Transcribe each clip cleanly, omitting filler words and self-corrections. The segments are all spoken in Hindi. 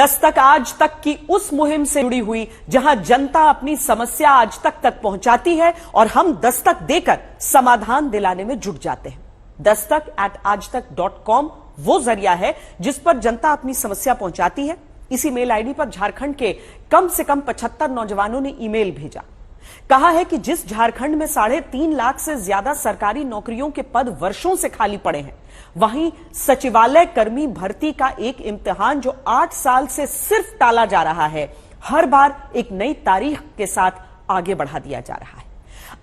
दस्तक आज तक की उस मुहिम से जुड़ी हुई जहां जनता अपनी समस्या आज तक पहुंचाती है और हम दस्तक देकर समाधान दिलाने में जुट जाते हैं। dastak@aajtak.com वो जरिया है जिस पर जनता अपनी समस्या पहुंचाती है। इसी मेल आईडी पर झारखंड के कम से कम 75 नौजवानों ने ईमेल भेजा। कहा है कि जिस झारखंड में 3.5 लाख से ज्यादा सरकारी नौकरियों के पद वर्षों से खाली पड़े हैं, वहीं सचिवालय कर्मी भर्ती का एक इम्तिहान जो 8 साल से सिर्फ टाला जा रहा है, हर बार एक नई तारीख के साथ आगे बढ़ा दिया जा रहा है।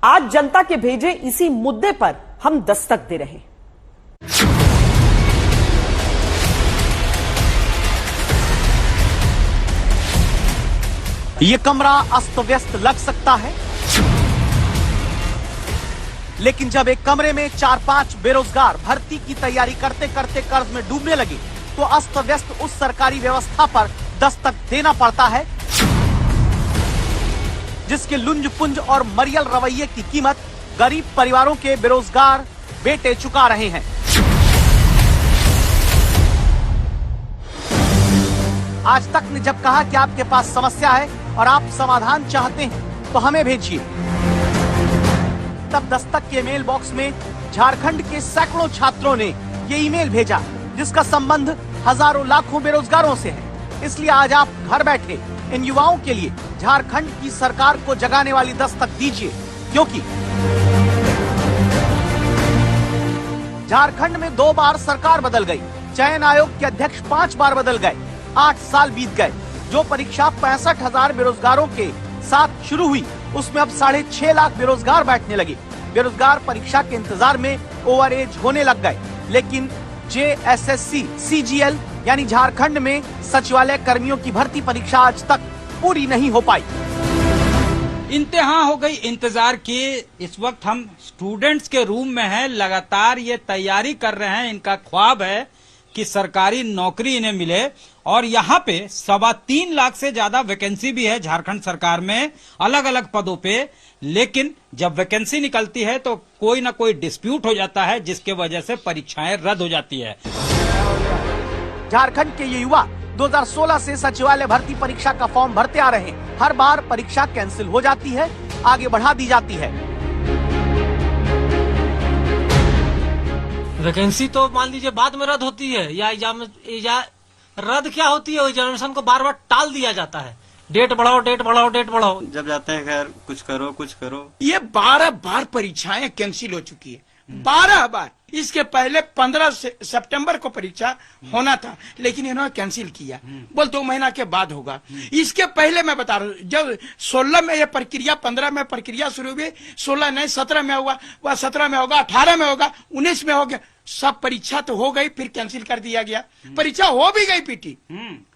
आज जनता के भेजे इसी मुद्दे पर हम दस्तक दे रहे हैं। ये कमरा अस्त व्यस्त लग सकता है, लेकिन जब एक कमरे में 4-5 बेरोजगार भर्ती की तैयारी करते करते कर्ज में डूबने लगे तो अस्त व्यस्त उस सरकारी व्यवस्था पर दस्तक देना पड़ता है जिसके लुंज पुंज और मरियल रवैये की कीमत गरीब परिवारों के बेरोजगार बेटे चुका रहे हैं। आज तक ने जब कहा कि आपके पास समस्या है और आप समाधान चाहते हैं तो हमें भेजिए, तब दस्तक के मेल बॉक्स में झारखंड के सैकड़ों छात्रों ने ये ईमेल भेजा जिसका संबंध हजारों लाखों बेरोजगारों से है। इसलिए आज आप घर बैठे इन युवाओं के लिए झारखंड की सरकार को जगाने वाली दस्तक दीजिए, क्योंकि झारखंड में 2 बार सरकार बदल गई, चयन आयोग के अध्यक्ष 5 बार बदल गए, 8 साल बीत गए। जो परीक्षा 65,000 बेरोजगारों के साथ शुरू हुई उसमें अब 6.5 लाख बेरोजगार बैठने लगे। बेरोजगार परीक्षा के इंतजार में ओवर एज होने लग गए, लेकिन JSSC CGL यानी झारखंड में सचिवालय कर्मियों की भर्ती परीक्षा आज तक पूरी नहीं हो पाई। इंतहा हो गई इंतजार की। इस वक्त हम स्टूडेंट्स के रूम में हैं, लगातार ये तैयारी कर रहे हैं। इनका ख्वाब है कि सरकारी नौकरी इन्हें मिले और यहाँ पे 3.25 लाख से ज्यादा वैकेंसी भी है झारखंड सरकार में अलग अलग पदों पे। लेकिन जब वैकेंसी निकलती है तो कोई ना कोई डिस्प्यूट हो जाता है जिसके वजह से परीक्षाएं रद्द हो जाती है। झारखंड के ये युवा 2016 से सचिवालय भर्ती परीक्षा का फॉर्म भरते आ रहे हैं। हर बार परीक्षा कैंसिल हो जाती है, आगे बढ़ा दी जाती है। वैकेंसी तो मान लीजिए बाद में रद्द होती है या रद्द क्या होती है, एग्जामिनेशन को बार बार टाल दिया जाता है। डेट बढ़ाओ, डेट बढ़ाओ, डेट बढ़ाओ। जब जाते हैं खैर कुछ करो कुछ करो। ये 12 बार परीक्षाएं कैंसिल हो चुकी है, 12 बार। इसके पहले 15 सितंबर को परीक्षा होना था, लेकिन इन्होंने कैंसिल किया, बोल 2 महीना के बाद होगा। इसके पहले मैं बता रहा हूँ, जब 16 में ये प्रक्रिया, 15 में प्रक्रिया शुरू हुई, 16 नहीं 17 में हुआ, वह 17 में होगा, 18 में होगा, 19 में हो गया। सब परीक्षा तो हो गई, फिर कैंसिल कर दिया गया। परीक्षा हो भी गई पीटी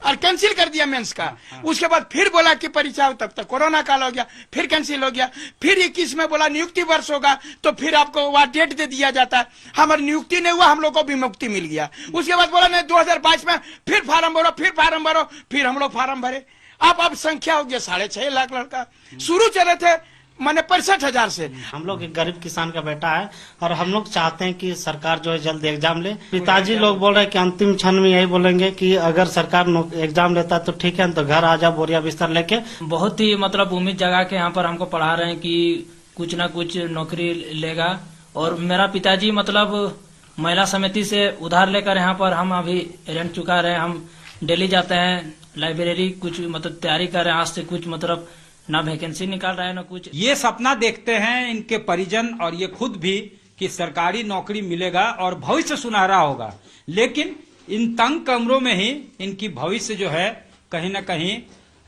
और कैंसिल कर दिया मेंस का। उसके बाद फिर बोला कि परीक्षा हो, तब तक कोरोना काल हो गया, फिर कैंसिल हो गया। फिर 21 में बोला नियुक्ति वर्ष होगा तो फिर आपको वह डेट दे दिया जाता है। हमारी नियुक्ति नहीं हुआ, हम लोग को भी मुक्ति मिल गया। उसके बाद बोला नहीं 2022 में फिर फार्म भरो, फिर फार्म भरो, फिर हम लोग फार्म भरे। अब संख्या हो गया 6.5 लाख लड़का। शुरू चले थे मैंने 65,000 से। हम लोग एक गरीब किसान का बेटा है और हम लोग चाहते हैं कि सरकार जो है जल्द एग्जाम ले। पिताजी लोग बोल रहे हैं कि अंतिम क्षण में यही बोलेंगे कि अगर सरकार एग्जाम लेता तो ठीक है, तो घर आ जा बोरिया बिस्तर लेके। बहुत ही मतलब उम्मीद जगा के यहाँ पर हमको पढ़ा रहे हैं कि कुछ ना कुछ नौकरी लेगा। और मेरा पिताजी मतलब महिला समिति से उधार लेकर यहाँ पर हम अभी रेंट चुका रहे हैं। हम डेली जाते हैं लाइब्रेरी, कुछ मतलब तैयारी कर रहे हैं। आज से कुछ मतलब ना वैकेंसी निकाल रहा है ना कुछ। ये सपना देखते हैं इनके परिजन और ये खुद भी कि सरकारी नौकरी मिलेगा और भविष्य सुनहरा होगा, लेकिन इन तंग कमरों में ही इनकी भविष्य जो है कहीं ना कहीं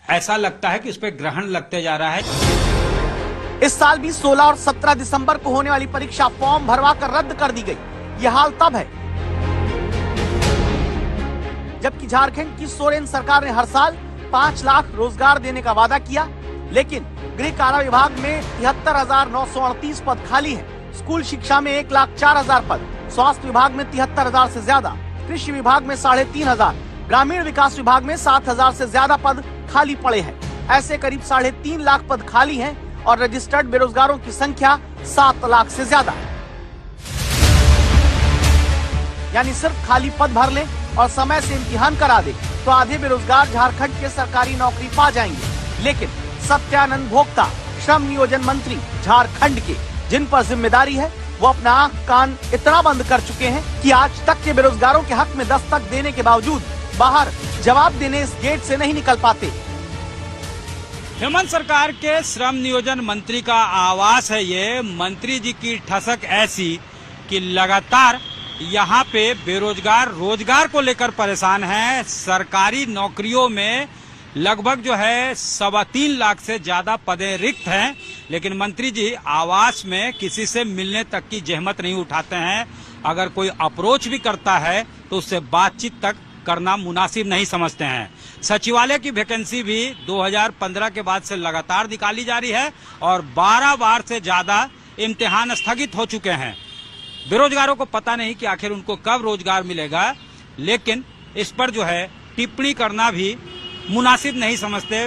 ऐसा लगता है कि उस पर ग्रहण लगते जा रहा है। इस साल भी 16 और 17 दिसंबर को होने वाली परीक्षा फॉर्म भरवा कर रद्द कर दी गई। ये हाल तब है जबकि झारखंड की सोरेन सरकार ने हर साल 5 लाख रोजगार देने का वादा किया, लेकिन गृह कारा विभाग में 73,938 पद खाली हैं। स्कूल शिक्षा में 1,04,000 पद, स्वास्थ्य विभाग में 73,000 से ज्यादा, कृषि विभाग में 3,500, ग्रामीण विकास विभाग में 7,000 से ज्यादा पद खाली पड़े हैं। ऐसे करीब 3.5 लाख पद खाली हैं और रजिस्टर्ड बेरोजगारों की संख्या 7 लाख से ज्यादा। यानी सिर्फ खाली पद भर लें और समय से इम्तिहान करा दें तो आधे बेरोजगार झारखंड के सरकारी नौकरी पा जाएंगे। लेकिन सत्यानंद भोक्ता, श्रम नियोजन मंत्री झारखंड के, जिन पर जिम्मेदारी है, वो अपना आंख कान इतना बंद कर चुके हैं कि आज तक के बेरोजगारों के हक में दस्तक देने के बावजूद बाहर जवाब देने इस गेट से नहीं निकल पाते। हेमंत सरकार के श्रम नियोजन मंत्री का आवास है ये। मंत्री जी की ठसक ऐसी कि लगातार यहाँ पे बेरोजगार रोजगार को लेकर परेशान हैं। सरकारी नौकरियों में लगभग जो है 3.25 लाख से ज्यादा पदें रिक्त हैं, लेकिन मंत्री जी आवास में किसी से मिलने तक की जहमत नहीं उठाते हैं। अगर कोई अप्रोच भी करता है तो उससे बातचीत तक करना मुनासिब नहीं समझते हैं। सचिवालय की वैकेंसी भी 2015 के बाद से लगातार निकाली जा रही है और 12 बार से ज्यादा इम्तिहान स्थगित हो चुके हैं। बेरोजगारों को पता नहीं कि आखिर उनको कब रोजगार मिलेगा, लेकिन इस पर जो है टिप्पणी करना भी मुनासिब नहीं समझते।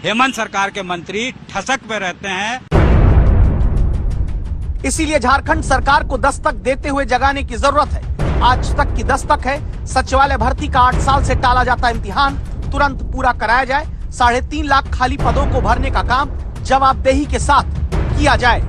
हेमंत सरकार के मंत्री ठसक में रहते हैं। इसीलिए झारखंड सरकार को दस्तक देते हुए जगाने की जरूरत है। आज तक की दस्तक है, सचिवालय भर्ती का 8 साल से टाला जाता इम्तिहान तुरंत पूरा कराया जाए। 3.5 लाख खाली पदों को भरने का काम जवाबदेही के साथ किया जाए।